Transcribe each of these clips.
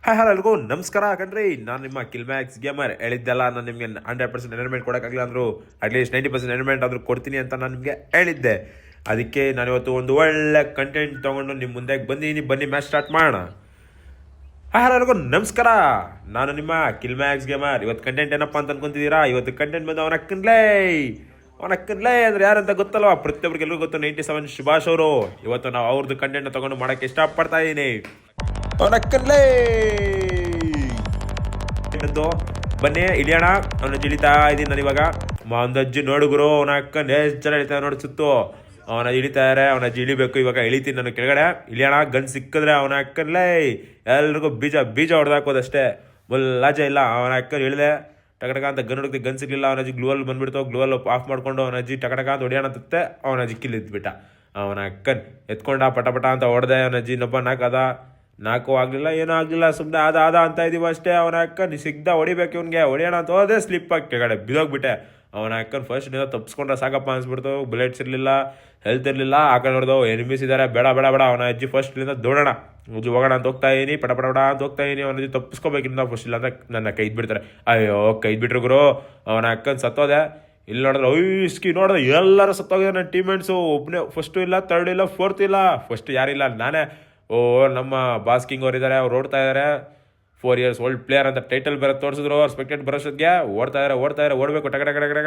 Hi hello ಎಲ್ರಿಗೂ ನಮಸ್ಕಾರ ಕಣ್ರಿ. ನಾನು ನಿಮ್ಮ ಕಿಲ್ಮ್ಯಾಕ್ಸ್ ಗೇಮರ್. ಹೇಳಿದ್ದೆಲ್ಲ ನಾನು ನಿಮಗೆ 100% ಎನರ್ಮೆಂಟ್ ಕೊಡೋಕ್ಕಾಗಲ್ಲ ಅಂದರು ಅಟ್ಲೀಸ್ಟ್ 90% ಎನರ್ಮೆಂಟ್ ಆದರೂ ಕೊಡ್ತೀನಿ ಅಂತ ನಾನು ನಿಮಗೆ ಹೇಳಿದ್ದೆ. ಅದಕ್ಕೆ ನಾನು ಇವತ್ತು ಒಂದು ಒಳ್ಳೆ ಕಂಟೆಂಟ್ ತೊಗೊಂಡು ನಿಮ್ಮ ಮುಂದೆ ಬಂದೀನಿ. ಬನ್ನಿ ಮ್ಯಾಚ್ ಸ್ಟಾರ್ಟ್ ಮಾಡೋಣ. ಹಾಯ್ ಹಲೋ ಎಲ್ರಿಗೂ ನಮಸ್ಕಾರ. ನಾನು ನಿಮ್ಮ ಕಿಲ್ಮ್ಯಾಕ್ಸ್ ಗೇಮರ್. ಇವತ್ತು ಕಂಟೆಂಟ್ ಏನಪ್ಪ ಅಂತ ಅನ್ಕೊಂತಿದ್ದೀರಾ? ಇವತ್ತು ಕಂಟೆಂಟ್ ಬಂದು ಅವನಕ್ಕನ್ಲೇ ಅಂದರೆ ಯಾರಂತ ಗೊತ್ತಲ್ವ? ಪ್ರತಿಯೊಬ್ಬರಿಗೆ ಎಲ್ಲರಿಗೂ ಗೊತ್ತು, 97 ಸುಭಾಷ್ ಅವರು. ಇವತ್ತು ನಾವು ಅವ್ರದ್ದು ಕಂಟೆಂಟ್ನ ತೊಗೊಂಡು ಮಾಡೋಕ್ಕೆ ಇಷ್ಟಪಡ್ತಾ ಇದ್ದೀನಿ. ಅವನಕ್ಕನ್ಲೇ ಬನ್ನಿ ಇಳಿಯೋಣ. ಅವನ ಇಳಿತಾ ಇದ್ದೀನಿ ನಾನು ಇವಾಗ. ಒಂದು ಅಜ್ಜಿ ನೋಡುಗರು, ಅವನ ಅಕ್ಕನ ಎಷ್ಟು ಜನ ಇಳಿತಾರೆ ನೋಡಿ ಸುತ್ತು. ಅವನ ಇಳಿತಾರೆ, ಅವನ ಅಜ್ಜಿ ಇಳಿಬೇಕು. ಇವಾಗ ಇಳಿತೀನಿ ನಾನು ಕೆಳಗಡೆ. ಇಳಿಯೋಣ. ಗನ್ ಸಿಕ್ಕಿದ್ರೆ ಅವನ ಅಕ್ಕನ್ಲೇ ಎಲ್ರಿಗೂ ಬೀಜ ಹೊಡೆದಾಕೋದಷ್ಟೇ, ಲಾಜ ಇಲ್ಲ. ಅವನ ಅಕ್ಕನ ಇಳಿದೆ ಟಕಟಕ ಅಂತ ಗನ್ ಹುಡುಕ್ತಿ. ಗನ್ ಸಿಗ್ಲಿಲ್ಲ. ಅವನ ಅಜ್ಜಿ ಗ್ಲೂವಲ್ ಬಂದ್ಬಿಡ್ತು. ಗ್ಲೂವಲ್ ಆಫ್ ಮಾಡ್ಕೊಂಡು ಅವನ ಅಜ್ಜಿ ಟಕಟಕ ಅಂತ ಹೊಡಿಯೋಣ ತತ್ತೆ. ಅವನ ಅಜ್ಜಿ ಕಿಲ್ಲಿದ್ಬಿಟ್ಟ. ಅವನ ಅಕ್ಕನ್ ಎತ್ಕೊಂಡ ಪಟ ಅಂತ ಹೊಡೆದೆ. ಅವನ ಅಜ್ಜಿ ಇನ್ನೊಬ್ಬ ನಾಲ್ಕು ಆಗಲಿಲ್ಲ, ಏನೂ ಆಗಲಿಲ್ಲ. ಸುಮ್ಮನೆ ಆದ ಅಂತ ಇದೀವಿ ಅಷ್ಟೇ. ಅವನ ಅಕ್ಕನ ಸಿಗ್ದ ಹೊಡಿಬೇಕು ಇವನಿಗೆ. ಹೊಡಿಯೋಣ ಅಂತ ಹೋದೆ, ಸ್ಲಿಪ್ ಆಗಿ ಕೆಳಗಡೆ ಬಿದ್ದೋಗ್ಬಿಟ್ಟೆ. ಅವನ ಅಕ್ಕನ ಫಸ್ಟ್ ತಪ್ಪಿಸ್ಕೊಂಡ್ರೆ ಸಾಕಪ್ಪ ಅನ್ಸ್ಬಿಡ್ತು. ಬುಲೆಟ್ಸ್ ಇರಲಿಲ್ಲ, ಹೆಲ್ತ್ ಇರಲಿಲ್ಲ. ಆ ಕಡೆ ನೋಡ್ದವು ಎನಿಮೀಸ್ ಇದ್ದಾರೆ. ಬೇಡ. ಅವನ ಅಜ್ಜಿ ಫಸ್ಟ್ ಇಲ್ಲಿಂದ ದೌಡೋಣ, ಅಜ್ಜಿ ಹೋಗೋಣ ಅಂತ ಹೋಗ್ತಾ ಇದೀನಿ. ಪಟ ಅಂತ ಹೋಗ್ತಾ ಇದೀನಿ. ಅವನ ಅಜ್ಜಿ ತಪ್ಪಿಸ್ಕೋಬೇಕಿಂದ ಫಸ್ಟ್, ಇಲ್ಲ ಅಂದ್ರೆ ನನ್ನ ಕೈದ್ ಬಿಡ್ತಾರೆ. ಅಯ್ಯೋ ಕೈದ್ ಬಿಟ್ರು ಗುರು. ಅವನ ಅಕ್ಕನ ಸತ್ತೋದೆ. ಇಲ್ಲಿ ನೋಡಿದ್ರೆ ಒಯ್ಸ್ಕಿ ನೋಡಿದ್ರೆ ಎಲ್ಲರೂ ಸತ್ತೋಗಿದೆ. ನನ್ನ ಟೀಮ್ಮೇಟ್ಸು. ಒಬ್ಬನೇ ಫಸ್ಟು ಇಲ್ಲ, ಥರ್ಡ್ ಇಲ್ಲ, ಫೋರ್ತ್ ಇಲ್ಲ. ಫಸ್ಟ್ ಯಾರಿಲ್ಲ, ನಾನೇ. ನಮ್ಮ ಬಾಸ್ ಕಿಂಗ್ ಅವ್ರು ಇದ್ದಾರೆ. ಅವ್ರು ಓಡ್ತಾ ಇದ್ದಾರೆ. 4 years ಓಲ್ಡ್ ಪ್ಲೇಯರ್ ಅಂತ ಟೈಟಲ್ ಬೇರೆ ತೋರಿಸಿದ್ರು. ಅವ್ರು ಸ್ಪೆಕ್ಟೇಟ್ ಬರೋಷ್ಟೊತ್ತಿಗೆ ಓಡ್ತಾ ಇದ್ದಾರೆ. ಓಡಬೇಕು ಟಕ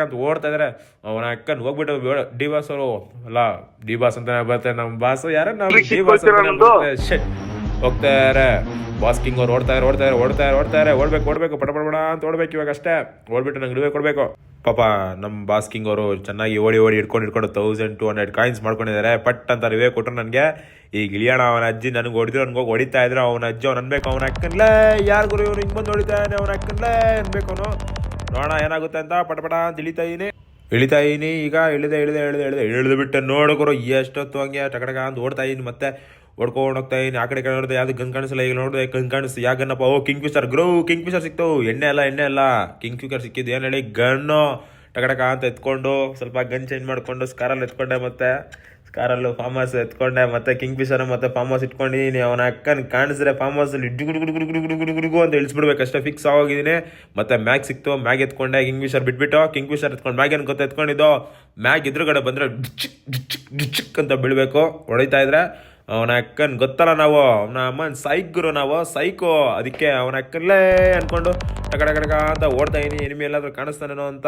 ಅಂತ ಓಡ್ತಾ ಇದ್ದಾರೆ. ಅವನ ಅಕ್ಕನ್ ಹೋಗ್ಬಿಟ್ಟು ಡಿ ಬಾಸ್ ಅವರು ಅಲ್ಲ, ಡಿ ಬಾಸ್ ಅಂತಾನೆ ಬರ್ತಾರೆ ನಮ್ಮ ಬಾಸ್. ಯಾರ ನಾವು ಡಿ ಬಾಸ್ ಶೆಟ್ ಹೋಗ್ತಾರೆ. ಬಾಸ್ ಕಿಂಗ್ ಅವ್ರು ಓಡ್ತಾರೆ. ಓಡ್ಬೇಕು ಪಟ ಅಂತ ಓಡ್ಬೇಕು ಇವಾಗ ಅಷ್ಟೇ. ಓಡ್ಬಿಟ್ಟು ನಂಗೆ ಇಡುವೆ ಕೊಡ್ಬೇಕು. ಪಾಪ ನಮ್ಮ ಬಾಸ್ ಕಿಂಗ್ ಅವರು ಚೆನ್ನಾಗಿ ಓಡಿ ಹಿಡ್ಕೊಂಡು 1200 ಕಾಯಿನ್ಸ್ ಮಾಡ್ಕೊಂಡಿದ್ದಾರೆ. ಪಟ್ ಅಂತ ರಿವೇ ಕೊಟ್ಟರು ನನಗೆ. ಈಗ ಇಳಿಯೋಣ. ಅವನ ಅಜ್ಜಿ ನನಗೆ ಹೊಡಿದ್ರು, ನನಗೆ ಹೋಗಿ ಹೊಡಿತಾ ಇದ್ರು. ಅವನ ಅಜ್ಜಿ ಅವ್ನು ಅನ್ಬೇಕು, ಅವನ ಅಕ್ಕನ್ಲೇ ಯಾರು ಗುರು ಇವ್ರು ಹಿಂಗೆ ಬಂದು ಹೊಡಿತಾನೆ, ಅವನ ಅಕ್ಕನ್ಲೇ ಅನ್ಬೇಕು ಅವನು. ನೋಡೋಣ ಏನಾಗುತ್ತೆ ಅಂತ. ಪಟ ಅಂತ ಇಳಿತಾ ಇದೀನಿ. ಈಗ ಇಳಿದು ಬಿಟ್ಟೆ ನೋಡೋರು ಎಷ್ಟೊತ್ತು ಹಂಗೆ ಟಕಟಕ ಅಂತ ಓಡ್ತಾ ಇದೀನಿ. ಮತ್ತೆ ಹೊಡ್ಕೊಂಡು ಹೋಗ್ತಾ ಇದೀನಿ. ಆ ಕಡೆ ನೋಡಿದೆ, ಯಾವ್ದು ಗನ್ ಕಾಣಿಸಲ್ಲ. ಈಗ ನೋಡಿದೆ ಗನ್ ಕಾಣಿಸ್ತು. ಯಾವ ಗನ್ನಪ್ಪ? ಕಿಂಗ್ ಫಿಶರ್ ಕಿಂಗ್ ಫಿಶರ್ ಸಿಕ್ತು. ಎಣ್ಣೆ ಅಲ್ಲ ಕಿಂಗ್ ಫಿಶರ್ ಸಿಕ್ಕಿದ್ದು. ಏನು ಹೇಳಿ, ಗನ್ನು ಟಕಟಕ ಅಂತ ಎತ್ಕೊಂಡು ಸ್ವಲ್ಪ ಗನ್ ಚೇಂಜ್ ಮಾಡಿಕೊಂಡು ಸ್ಕಾರಲ್ಲಿ ಎತ್ಕೊಂಡೆ. ಮತ್ತೆ ಸ್ಕಾರಲ್ಲೂ ಫಾರ್ಮ್ ಹೌಸ್ ಎತ್ಕೊಂಡೆ. ಮತ್ತೆ ಕಿಂಗ್ ಫಿಶರ್ ಮತ್ತೆ ಫಾರ್ಮ್ ಹೌಸ್ ಇಟ್ಕೊಂಡಿದ್ದೀನಿ. ಅವನ ಅಕ್ಕನ ಕಾಣಿಸಿದ್ರೆ ಫಾರ್ಮ್ ಹೌಸಲ್ಲಿ ಗುಡುಗುಡುಗುಡುಗುಡುಗುಡುಗುಡುಗು ಅಂತ ಇಳಿಸ್ಬಿಡ್ಬೇಕಷ್ಟೇ. ಫಿಕ್ಸ್ ಆಗೋಗಿದ್ದೀನಿ. ಮತ್ತೆ ಮ್ಯಾಗ್ ಸಿಕ್ತು. ಮ್ಯಾಗ್ ಎತ್ಕೊಂಡೆ. ಕಿಂಗ್ ಫಿಶರ್ ಬಿಟ್ಬಿಟ್ಟು ಕಿಂಗ್ ಫಿಶರ್ ಎತ್ಕೊಂಡು ಮ್ಯಾಗ್ ಏನು ಗೊತ್ತ ಎತ್ಕೊಂಡಿದ್ದು. ಮ್ಯಾಗ್ ಎದುರುಗಡೆ ಬಂದರೆ ಡಿಚಿಕ್ ಅಂತ ಬೀಳಬೇಕು ಹೊಡಿತಾ ಇದ್ರೆ. ಅವನ ಅಕ್ಕನ್ ಗೊತ್ತಲ್ಲ, ನಾವು ಅವನ ಅಮ್ಮನ ನಾವು ಸೈಕೋ. ಅದಕ್ಕೆ ಅವನ ಅಕ್ಕನಲ್ಲೇ ಅನ್ಕೊಂಡು ಟಕಟಕ ಅಂತ ಓಡ್ತಾ ಇದೀನಿ. ಎನಿಮಿ ಎಲ್ಲಾದ್ರೂ ಕಾಣಿಸ್ತಾನೇನೋ ಅಂತ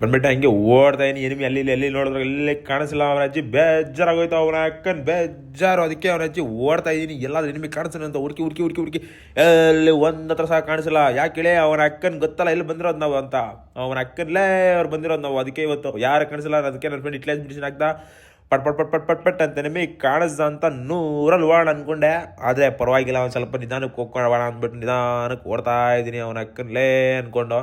ಬಂದ್ಬಿಟ್ಟೆ. ಹಂಗೆ ಓಡ್ತಾ ಇದೀನಿ. ಎನಿಮಿ ಅಲ್ಲಿ ನೋಡಿದ್ರೆ ಎಲ್ಲಿ ಕಾಣಿಸಿಲ್ಲ. ಅವನ ಅಜ್ಜಿ ಬೇಜಾರಾಗೋಯ್ತು. ಅವನ ಅಕ್ಕನ್ ಬೇಜಾರು. ಅದಕ್ಕೆ ಅವನ ಅಜ್ಜಿ ಓಡ್ತಾ ಇದೀನಿ. ಎಲ್ಲಾದ್ರೂ ಎನಿಮಿ ಕಾಣಿಸ್ತಾನೆ ಅಂತ ಹುಡುಕಿ ಎಲ್ಲಿ ಒಂದ್ ಹತ್ರ ಸಹ ಕಾಣಿಸಿಲ್ಲ. ಯಾಕೆ ಅವನ ಅಕ್ಕನ್ ಗೊತ್ತಲ್ಲ ಎಲ್ಲಿ ಬಂದಿರೋದು ನಾವು ಅಂತ. ಅವನ ಅಕ್ಕನಲ್ಲೇ ಅವ್ರು ಬಂದಿರೋದು ನಾವು. ಅದಕ್ಕೆ ಇವತ್ತು ಯಾರು ಕಾಣಿಸಿಲ್ಲ. ಅದಕ್ಕೆ ನನ್ನ ಫ್ರೆಂಡ್ ಇಟ್ಲೇಸ್ ಮಿಷನ್ ಆಗ್ತಾ ಪಟ್ ಅಂತ ನಿಮಗೆ ಕಾಣಿಸ್ದ ಅಂತ 100 ಓಡೋಣ ಅನ್ಕೊಂಡೆ. ಆದರೆ ಪರವಾಗಿಲ್ಲ, ಒಂದು ಸ್ವಲ್ಪ ನಿಧಾನಕ್ಕೆ ಹೋಗೋಣ ಅಂದ್ಬಿಟ್ಟು ನಿಧಾನಕ್ಕೆ ಓಡ್ತಾ ಇದ್ದೀನಿ. ಅವನ ಅಕ್ಕನಲ್ಲೇ ಅನ್ಕೊಂಡು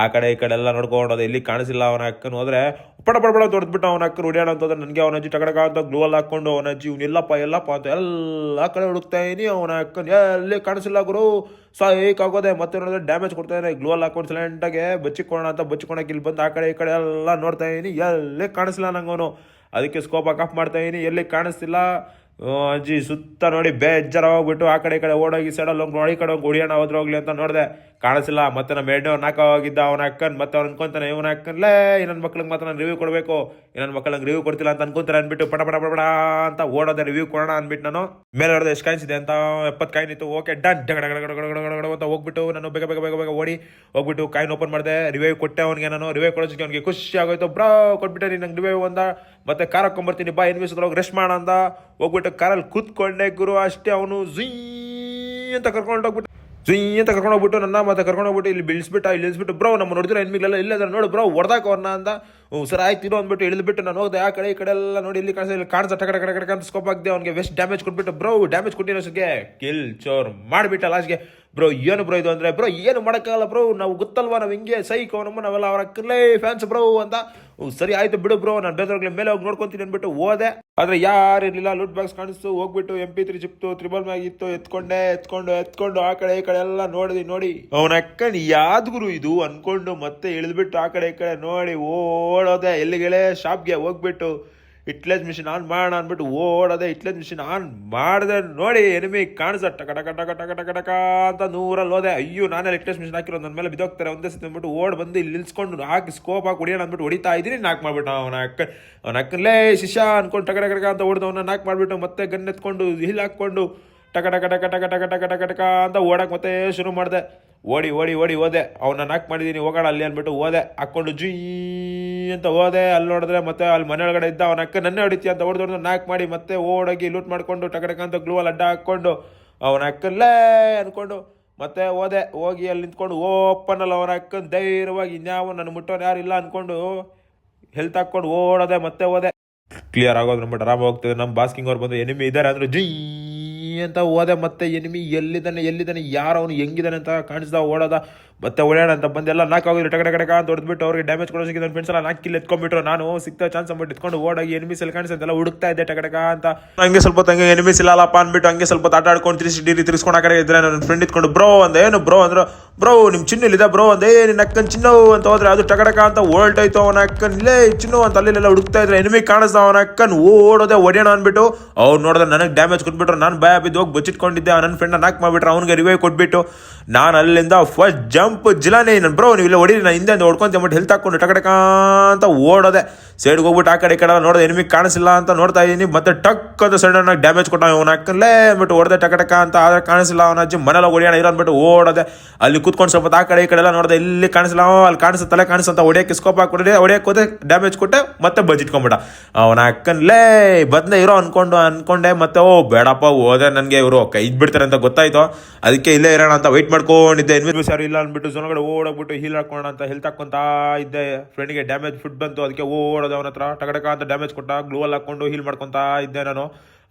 ಆ ಕಡೆ ಈ ಕಡೆ ಎಲ್ಲ ನೋಡ್ಕೊಂಡು ಎಲ್ಲಿ ಕಾಣಿಸಿಲ್ಲ. ಅವನ ಅಕ್ಕನ ಹೋದ್ರೆ ಪಡ ತೊಡೆದ್ಬಿಟ್ಟು ಅವನ ಅಕ್ಕನ ಹೊಡಿಯೋಣ ಅಂತಂದ್ರೆ ನನಗೆ ಅವನ ಅಜ್ಜಿ ಟಕಟಕ ಅಂತ ಗ್ಲೂವಲ್ಲಿ ಹಾಕ್ಕೊಂಡು ಅವನ ಅಜ್ಜಿ ಎಲ್ಲಪ್ಪ ಅಂತ ಎಲ್ಲ ಕಡೆ ಹುಡುಕ್ತಾ ಇದೀನಿ. ಅವನ ಅಕ್ಕನ ಎಲ್ಲಿ ಕಾಣಿಸಿಲ್ಲ ಗುರು. ಸಾಕಾಗೋದೆ. ಮತ್ತೆ ನೋಡಿದ್ರೆ ಡ್ಯಾಮೇಜ್ ಕೊಡ್ತಾ ಇದ್ದಾರೆ. ಗ್ಲೂವಲ್ಲಿ ಹಾಕೊಂಡು ಸೈಲೆಂಟಾಗೆ ಬಚ್ಚಿಕೊಳ್ಳೋಕೆ ಇಲ್ಲಿ ಬಂದು ಆ ಕಡೆ ಈ ಕಡೆ ಎಲ್ಲ ನೋಡ್ತಾ ಇದೀನಿ. ಎಲ್ಲೇ ಕಾಣಿಸಿಲ್ಲ ನಂಗೆ ಅವನು. ಅದಕ್ಕೆ ಸ್ಕೋಪ್ ಆಫ್ ಮಾಡ್ತಾ ಇದೀನಿ. ಎಲ್ಲಿ ಕಾಣಿಸ್ತಿಲ್ಲ. ಅಜ್ಜಿ ಸುತ್ತ ನೋಡಿ ಬೇಜಾರ ಹೋಗ್ಬಿಟ್ಟು ಆ ಕಡೆ ಈ ಕಡೆ ಓಡೋಗಿ ಸೈಡಲ್ಲಿ ಹೋಗಿ ನೋಡಿ ಕಡೆ ಹೋಗಿ ಹೊಡಿಯೋಣ ಹೋಗ್ಲಿ ಅಂತ ನೋಡಿದೆ. ಕಾಣಿಸಿಲ್ಲ. ಮತ್ತೆ ನಮ್ಮ ಎರಡನೇ ಹೋಗಿದ್ದ ಅವನ ಅಕ್ಕನ್. ಮತ್ತೆ ಅವ್ನು ಅನ್ಕೊಂತಾನೆ, ಇವನ ಅಕ್ಕನ್ಲೇ ನನ್ನ ಮಕ್ಳಿಗೆ ಮಾತ್ರ ನಾನು ರಿವ್ಯೂ ಕೊಡಬೇಕು, ನನ್ನ ಮಕ್ಕಳಿಗೆ ರಿವ್ಯೂ ಕೊಡ್ತಿಲ್ಲ ಅಂತ ಅನ್ಕೊಂತಾರೆ ಅಂದ್ಬಿಟ್ಟು ಪಡ ಅಂತ ಓಡೋದೆ. ರಿವ್ಯೂ ಕೊಡೋಣ ಅಂದ್ಬಿಟ್ಟು ನಾನು ಮೇಲೆ ಹೊಡೆದ ಎಷ್ಟು ಕಾಯಿನ್ಸ್ ಇದೆ ಅಂತ 70 ಕಾಯಿನ್ ಇತ್ತು. ಓಕೆ ಡನ್ ಅಂತ ಹೋಗ್ಬಿಟ್ಟು ನಾನು ಬೇಗ ಓಡಿ ಹೋಗ್ಬಿಟ್ಟು ಕಾಯಿನ್ ಓಪನ್ ಮಾಡಿದೆ. ರಿವ್ಯೂ ಕೊಟ್ಟೆ ಅವನಿಗೆ. ನಾನು ರಿವ್ಯೂ ಕೊಡೋದಕ್ಕೆ ಅವ್ನಿಗೆ ಖುಷಿ ಆಗೋಯ್ತು. ಬ್ರಾ ಕೊಟ್ಬಿಟ್ಟೆ ನಂಗೆ ರಿವ್ಯೂ ಅಂದ. ಮತ್ತೆ ಕಾರ್ ಹಾಕೊಂಬರ್ತೀನಿ ಬಾ ಎನಿಮೀಸ್ ಹೋಗಿ ರೆಸ್ಟ್ ಮಾಡೋಣ ಅಂತ ಹೋಗ್ಬಿಟ್ಟು ಕಾರಲ್ಲಿ ಕೂತ್ಕೊಂಡೆ ಗುರು. ಅಷ್ಟೇ ಅವನು ಝೀ ಅಂತ ಕರ್ಕೊಂಡು ಹೋಗ್ಬಿಟ್ಟು ನನ್ನ ಮತ್ತೆ ಕರ್ಕೊಂಡೋಗ್ಬಿಟ್ಟು ಇಲ್ಲಿ ಇಳಿಸ್ಬಿಟ್ಟು ಬ್ರೋ ನಮ್ಮ ನೋಡಿದ್ರೆ ಎನ್ಮಿಗಳೆಲ್ಲ ಇಲ್ಲೇ ನೋಡು ಬ್ರೋ ಹೊಡೆದಾಕ ಅವ್ರನ್ನ ಅಂತ. ಸರ್ ಆಯ್ತು ಇರೋ ಅಂದ್ಬಿಟ್ಟು ಇಳಿದ್ಬಿಟ್ಟು ನಾನು ಹೋದೆ. ಆ ಕಡೆ ಈ ಕಡೆ ಎಲ್ಲ ನೋಡಿ ಇಲ್ಲಿ ಕಾಣಿಸ್ತಾ ಕಡೆ ಅಂತ ಸ್ಕೋಪ್ ಆಗಿದೆ. ಅವ್ನಿಗೆ ವೆಸ್ಟ್ ಡ್ಯಾಮೇಜ್ ಕೊಟ್ಬಿಟ್ಟು ಬ್ರೋ ಡ್ಯಾಮೇಜ್ ಕೊಟ್ಟಿರೋಸಕ್ಕೆ ಕಿಲ್ ಚೋರ್ ಮಾಡಿಬಿಟ್ಟ ಲಾಸ್ಟ್ಗೆ. ಬ್ರೋ ಏನು ಬ್ರೋ ಇದು ಅಂದರೆ, ಬ್ರೋ ಏನು ಮಾಡೋಕ್ಕಾಗಲ್ಲ ಬ್ರೋ, ನಾವು ಗೊತ್ತಲ್ವಾ ನಾವು ಹಿಂಗೆ ಸೈಕೋ ನಾವೆಲ್ಲ ಅವರ ಅಕ್ಕಲ್ಲೇ ಫ್ಯಾನ್ಸ್ ಬ್ರೋ ಅಂತ. ಸರಿ ಆಯ್ತು ಬಿಡು ಬ್ರೋ, ನಾನು ಬೇರೆಯವ್ರಿಗೆ ಮೇಲೆ ಹೋಗಿ ನೋಡ್ಕೊತೀನಿ ಅಂದ್ಬಿಟ್ಟು ಹೋದೆ. ಆದರೆ ಯಾರು ಇರಲಿಲ್ಲ. ಲೂಟ್ ಬಾಕ್ಸ್ ಕಾಣಿಸ್ತು. ಹೋಗ್ಬಿಟ್ಟು MP3 ಚಿಪ್ತು 3 ಮ್ಯಾಗ್ ಇತ್ತು. ಎತ್ಕೊಂಡು ಆ ಕಡೆ ಈ ಕಡೆ ಎಲ್ಲ ನೋಡಿ ಅವನ ಅಕ್ಕನ್ ಯಾವ್ದು ಗುರು ಇದು ಅನ್ಕೊಂಡು ಮತ್ತೆ ಇಳಿದ್ಬಿಟ್ಟು ಆ ಕಡೆ ಈ ಕಡೆ ನೋಡಿ ಓಡೋದೆ. ಎಲ್ಲಿಗೆಳೆ ಶಾಪ್ಗೆ ಹೋಗ್ಬಿಟ್ಟು ಇಟ್ಲೇಸ್ ಮಿಷಿನ್ ಆನ್ ಮಾಡೋಣ ಅಂದ್ಬಿಟ್ಟು ಓಡೋದೆ. ಇಟ್ಲೇಸ್ ಮಿಷಿನ್ ಆನ್ ಮಾಡಿದೆ, ನೋಡಿ ಎನಿಮಿ ಕಾಣಿಸ ಟಕ ಟಕ ಟಕ ಟಕ ಟಕ ಟಕ ಅಂತ 100 ಹೋದೆ. ಅಯ್ಯೋ ನಾನೇ ಇಟ್ಲೇಸ್ ಮಿಷಿನ್ ಹಾಕಿರೋ ನನ್ನ ಮೇಲೆ ಬಿದ್ದೋಗ್ತಾರೆ ಒಂದೇ ಸತಿ ಅಂದ್ಬಿಟ್ಟು ಓಡ್ ಬಂದು ಇಲ್ಲಿ ನಿಲ್ಸ್ಕೊಂಡು ಹಾಕಿ ಸ್ಕೋಪ್ ಹಾಕಿ ಹೊಡಿಯೋಣ ಅಂದ್ಬಿಟ್ಟು ಹೊಡಿತಾ ಇದ್ದೀನಿ. ನಾಕ್ ಮಾಡ್ಬಿಟ್ಟು ಅವನ ಅಕ್ಕನಲ್ಲೇ ಶಿಷ್ಯ ಅನ್ಕೊಂಡು ಟಕ ಟಕ ಟಕ ಅಂತ ಹೊಡೆದವನ್ನ ನಾಕ್ ಮಾಡಿಬಿಟ್ಟು ಮತ್ತೆ ಗನ್ ಎತ್ಕೊಂಡು ಹಿಲ್ ಹಾಕ್ಕೊಂಡು ಟಕ ಟಕ ಟಕ ಟಕ ಟಕ ಟಕ ಟಕ ಟಕ ಅಂತ ಓಡಕ್ಕೆ ಮತ್ತೆ ಶುರು ಮಾಡಿದೆ. ಓಡಿ ಓಡಿ ಓಡಿ ಹೋದೆ. ಅವನ್ನ ನಾಕ್ ಮಾಡಿದ್ದೀನಿ, ಹೋಗೋಣ ಅಲ್ಲಿ ಅಂದ್ಬಿಟ್ಟು ಹೋದೆ. ಹಾಕ್ಕೊಂಡು ಜೀ ಅಂತ ಹೋದೆ. ಅಲ್ಲಿ ನೋಡಿದ್ರೆ ಮತ್ತೆ ಅಲ್ಲಿ ಮನೆ ಒಳಗಡೆ ಇದ್ದ ಅವನ ಅಕ್ಕ ನನ್ನೇ ಹೊಡಿತೀಯ ಅಂತ ಹೊಡೆದವ್ರನ್ನ ನಾಕ್ ಮಾಡಿ ಮತ್ತೆ ಓಡೋಗಿ ಲೂಟ್ ಮಾಡಿಕೊಂಡು ಟಕ ಟಕ ಅಂತ ಗ್ಲೂವಲ್ಲಿ ಅಡ್ಡ ಹಾಕ್ಕೊಂಡು ಅವನ ಅಕ್ಕಲ್ಲೇ ಅಂದ್ಕೊಂಡು ಮತ್ತೆ ಹೋದೆ. ಹೋಗಿ ಅಲ್ಲಿ ನಿಂತ್ಕೊಂಡು ಓಪನ್ ಅಲ್ಲಿ ಅವನ ಅಕ್ಕನ ಧೈರ್ಯವಾಗಿ ಇನ್ಯಾವ ನನ್ನ ಮುಟ್ಟೋನು ಯಾರು ಇಲ್ಲ ಅಂದ್ಕೊಂಡು ಹೆಲ್ತ್ ಹಾಕ್ಕೊಂಡು ಓಡೋದೆ. ಮತ್ತೆ ಹೋದೆ. ಕ್ಲಿಯರ್ ಆಗೋದು ನಮ್ಮ ಆರಾಮ ಹೋಗ್ತದೆ. ನಮ್ಮ ಬಾಸ್ಕಿಂಗ್ ಅವ್ರು ಬಂದು ಎನಿಮಿ ಇದ್ದಾರೆ ಅಂದ್ರೆ ಜೀ ಅಂತ ಹೋದೆ. ಮತ್ತೆ ಎನಿಮಿ ಎಲ್ಲಿದ್ದಾನೆ ಯಾರು ಅವನು ಹೆಂಗಿದ್ದಾನೆ ಅಂತ ಕಾಣಿಸ್ದ ಓಡೋದ. ಮತ್ತೆ ಓಡೋಣ ಅಂತ ಬಂದೆಲ್ಲ ನಾಕಾಗಿದ್ರು ಟಕ ಟಕ ಟಕ ಅಂತ ಹೊಡೆದ್ಬಿಟ್ಟು ಅವ್ರಿಗೆ ಡ್ಯಾಮೇಜ್ ಕೊಡೋ ಸಿಕ್ಕಿದ ಫ್ರೆಂಡ್ಸ್ ಎಲ್ಲ ನಾಕಿಲ್ಲಿ ಎತ್ಕೊಂಡ್ಬಿಟ್ರು. ನಾನು ಸಿಗ್ತಾ ಚಾನ್ಸ್ ಅಂದ್ಬಿಟ್ಟು ಎತ್ಕೊಂಡು ಓಡೋಗಿ ಎನಿಮಿಸ್ ಎಲ್ಲ ಕಾಣಿಸ್ತಲ್ಲ ಹುಡುಕ್ತಾ ಇದ್ದೆ ಟಕ ಟಕ ಅಂತ. ಹಂಗೆ ಸ್ವಲ್ಪ ಹಂಗೆ ಎನಿಮಿಸ್ ಇಲ್ಲಪ್ಪ ಅಂದ್ಬಿಟ್ಟು ಹಂಗೆ ಸ್ವಲ್ಪ ಆಟ ಆಡ್ಕೊಂಡು 360 ತಿರ್ಸ್ಕೊಂಡು ಆ ಕಡೆ ಇದ್ರೆ ನನ್ನ ಫ್ರೆಂಡ್ ಇಟ್ಕೊಂಡು ಬ್ರೋ ಅಂದೆ. ಏನು ಬ್ರೋ ಅಂದ್ರೆ ಬ್ರೋ ನಿಮ್ಮ ಚಿನ್ನಲ್ಲಿದೆ ಬ್ರೋ ಅಂದೆ. ನಿನ್ನ ಅಕ್ಕನ ಚಿನ್ನು ಅಂತ ಹೋದ್ರೆ ಅದು ಟಕ ಟಕ ಅಂತ ಓಲ್ಟಾಯ್ತು. ಅವನ ಅಕ್ಕನ್ ಇಲ್ಲೇ ಚಿನ್ನು ಅಂತ ಅಲ್ಲೆಲ್ಲ ಹುಡುಕ್ತಾ ಇದ್ರೆ ಎನಿಮಿ ಕಾಣಿಸ್ದ. ಅವನ ಅಕ್ಕನ್ ಓಡೋದೆ ಹೊಡೆಯೋಣ ಅಂದ್ಬಿಟ್ಟು ಅವ್ರು ನೋಡಿದ್ರೆ ನನಗೆ ಡ್ಯಾಮೇಜ್ ಕೊಟ್ಬಿಟ್ರು. ನಾನು ಭಯ ಬಿದ್ದು ಹೋಗಿ ಬಚ್ಚಿಟ್ಕೊಂಡಿದ್ದೆ. ನನ್ನ ಫ್ರೆಂಡ್ ನಾಕ್ ಮಾಡಿಬಿಟ್ರೆ ಅವ್ನಿಗೆ ರಿವೈವ್ ಕೊಟ್ಬಿಟ್ಟು ನಾನು ಅಲ್ಲಿಂದ ಫಸ್ಟ್ ಜಂಪ್ ಜಿಲಾನೆ ನನ್ನ ಬ್ರೋ ನೀವು ಇಲ್ಲ ಹೊಡೀರಿ ನಾನು ಹಿಂದೆ ಹೊಡ್ಕೊಂತ ಹೆಲ್ತ್ ಹಾಕೊಂಡು ಟಕ ಟಕ ಅಂತ ಓಡೋದೆ. ಸೈಡ್ಗೆ ಹೋಗ್ಬಿಟ್ಟು ಆ ಕಡೆ ಈ ಕಡೆ ನೋಡೋದು ಎನಿಮಿ ಕಾಣಿಸಿಲ್ಲ ಅಂತ ನೋಡ್ತಾ ಇದ್ದೀನಿ. ಮತ್ತೆ ಟಕ್ ಅಂತ ಸಡನ್ ಆಗಿ ಡ್ಯಾಮೇಜ್ ಕೊಟ್ಟ. ಅವನ ಹಾಕಲ್ಲೇ ಅಂದ್ಬಿಟ್ಟು ಹೊಡೆದೆ ಟಕ ಟಕ ಅಂತ. ಆದರೆ ಕಾಣಿಸಿಲ್ಲ. ಅವನ ಅಜ್ಜಿ ಮನೆಲ್ಲ ಹೊಡಿಯೋಣ ಇರೋ ಅಂದ್ಬಿಟ್ಟು ಓಡೋದೆ. ಅಲ್ಲಿ ಕೂತ್ಕೊಂಡು ಸ್ವಲ್ಪ ಆ ಕಡೆ ಈ ಕಡೆ ಎಲ್ಲ ನೋಡಿದೆ. ಇಲ್ಲಿ ಕಾಣಿಸಿಲ್ಲ. ಅಲ್ಲಿ ಕಾಣಿಸುತ್ತೆ ತಲೆ ಕಾಣಿಸುತ್ತೆ. ಹೊಡಿಯೋಕ್ಕೆ ಸ್ಕೋಪ್ ಹಾಕಿ ಹೊಡಿಯೋಕೆ ಹೋದೆ. ಡ್ಯಾಮೇಜ್ ಕೊಟ್ಟೆ ಮತ್ತೆ ಬಜ್ಜಿಟ್ಕೊಂಡ್ಬಿಟ್ಟ. ಅವನ ಅಕ್ಕನಲ್ಲೇ ಬದನೆ ಇರೋ ಅನ್ಕೊಂಡೆ. ಮತ್ತೆ ಓ ಬೇಡಪ್ಪ ಹೋದೆ ನನಗೆ ಇವರು ಕೈ ಬಿಡ್ತಾರೆ ಅಂತ ಗೊತ್ತಾಯ್ತು. ಅದಕ್ಕೆ ಇಲ್ಲೇ ಇರೋಣ ಅಂತ ವೆಯ್ಟ್ ಮಾಡ್ಕೊಂಡಿದ್ದೆ. ಎನಿಮಿಸ್ ಯಾರು ಇಲ್ಲ ಅಂದ್ಬಿಟ್ಟು ಜೊನಗಡೆ ಓಡೋಗ್ಬಿಟ್ಟು ಹೀಲ್ ಹಾಕೋಣ ಅಂತ ಹೆಲ್ತ್ ಹಾಕೊಂತಾ ಇದ್ದೆ. ಫ್ರೆಂಡ್ಗೆ ಡ್ಯಾಮೇಜ್ ಫುಡ್ ಬಂತು. ಅದಕ್ಕೆ ಓಡೋದು ಅವನ ಹತ್ರ ಟಕ ಅಂತ ಡ್ಯಾಮೇಜ್ ಕೊಟ್ಟ. ಗ್ಲೂವಲ್ಲಿ ಹಾಕೊಂಡು ಹೀಲ್ ಮಾಡ್ಕೊತಾ ಇದ್ದೆ ನಾನು.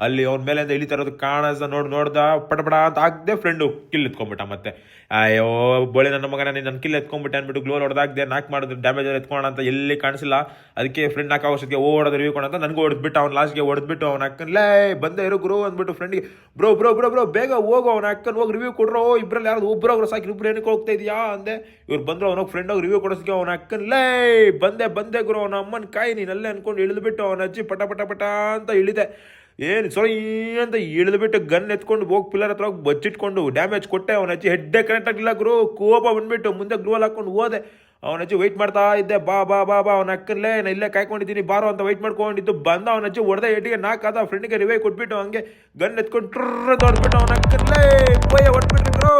ಅಲ್ಲಿ ಅವ್ನ ಮೇಲೆಯಿಂದ ಇಳಿತಾ ಇರೋದು ಕಾಣಿಸ್ದ. ನೋಡ್ದ ಪಟಪಟ ಅಂತ ಹಾಕ್ದೆ. ಫ್ರೆಂಡು ಕಿಲ್ ಎತ್ಕೊಂಡ್ಬಿಟ್ಟ. ಮತ್ತೆ ಅಯ್ಯೋ ಬೋಳಿ ನನ್ನ ಮಗನ ನನ್ನ ಕಿಲ್ ಎತ್ಕೊಂಡ್ಬಿಟ್ಟೆ ಅಂದ್ಬಿಟ್ಟು ಗ್ಲೋಲ್ ಹೊಡೆದಾಗ್ದೆ. ನಾಕ್ ಮಾಡಿದ್ರು ಡ್ಯಾಮೇಜ್ ಎತ್ಕೋಣ ಅಂತ ಎಲ್ಲಿ ಕಾಣಿಸಿಲ್ಲ. ಅದಕ್ಕೆ ಫ್ರೆಂಡ್ ನಾಲ್ಕು ಓಡೋದು ರಿವ್ಯೂ ಅಂತ ನನಗೂ ಹೊಡೆದ್ಬಿಟ್ಟು ಅವ್ನ ಲಾಸ್ಟ್ಗೆ ಹೊಡೆದ್ಬಿಟ್ಟು ಅವನ ಅಕ್ಕನಲ್ಲೇ ಬಂದೆ ಇರೋ ಗುರು ಅಂದ್ಬಿಟ್ಟು ಫ್ರೆಂಡ್ಗೆ ಬ್ರೋ ಬ್ರೋ ಬ್ರೋ ಬ್ರೋ ಬೇಗ ಹೋಗು ಅವನ ಅಕ್ಕನ ಹೋಗಿ ರಿವ್ಯೂ ಕೊಡ್ರೋ. ಇಬ್ಬರಲ್ಲಿ ಯಾರು ಒಬ್ಬರು ಸಾಕಿ ಇಬ್ಬರು ಏನಕ್ಕೆ ಹೋಗ್ತಾ ಇದೆಯಾ ಅಂದೆ. ಇವ್ರು ಬಂದ್ರು ಅವನೋಗಿ ಫ್ರೆಂಡ್ ಹೋಗಿ ರಿವ್ಯೂ ಕೊಡೋದಕ್ಕೆ ಅವನ ಅಕ್ಕನಲ್ಲೇ ಬಂದೆ ಗುರು ಅವನ ಅಮ್ಮನ ಕಾಯಿ ನೀನಲ್ಲೇ ಅನ್ಕೊಂಡು ಇಳಿದ್ಬಿಟ್ಟು ಅವನ ಅಜ್ಜಿ ಪಟ ಪಟ ಪಟ ಅಂತ ಇಳಿದೆ. ಏನು ಸೊರಿ ಅಂತ ಇಳಿದ್ಬಿಟ್ಟು ಗನ್ ಎತ್ಕೊಂಡು ಹೋಗಿ ಪಿಲ್ಲರ್ ಹತ್ರ ಹೋಗಿ ಬಚ್ಚಿಟ್ಕೊಂಡು ಡ್ಯಾಮೇಜ್ ಕೊಟ್ಟೆ. ಅವನ ಅಜ್ಜಿ ಹೆಡ್ಡೆ ಕರೆಕ್ಟ್ ಆಗಿಲ್ಲ ಗುರು. ಕೋಪ ಬಂದ್ಬಿಟ್ಟು ಮುಂದೆ ಗ್ಲೂವಲ್ಲಿ ಹಾಕೊಂಡು ಹೋದೆ. ಅವನ ಅಜ್ಜಿ ವೆಯ್ಟ್ ಮಾಡ್ತಾ ಇದ್ದೆ. ಬಾ ಅವನ ಅಕ್ಕನಲ್ಲೇ ನಾನು ಇಲ್ಲೇ ಕಾಯ್ಕೊಂಡಿದ್ದೀನಿ ಬಾರೋ ಅಂತ ವೆಯ್ಟ್ ಮಾಡ್ಕೊಂಡಿದ್ದು. ಬಂದ ಅವನ ಅಜ್ಜಿ ಹೊಡೆದ ಏಟಿಗೆ ನಾಕಾದ. ಫ್ರೆಂಡ್ಗೆ ರಿವೈ ಕೊಟ್ಬಿಟ್ಟು ಹಂಗೆ ಗನ್ ಎತ್ಕೊಂಡು ಟ್ರರ್ ಅಂತ ಹೊಡೆದ್ಬಿಟ್ಟು ಅವನ ಅಕ್ಕನಲ್ಲೇ ಹೊಡ್ಬಿಟ್ಟು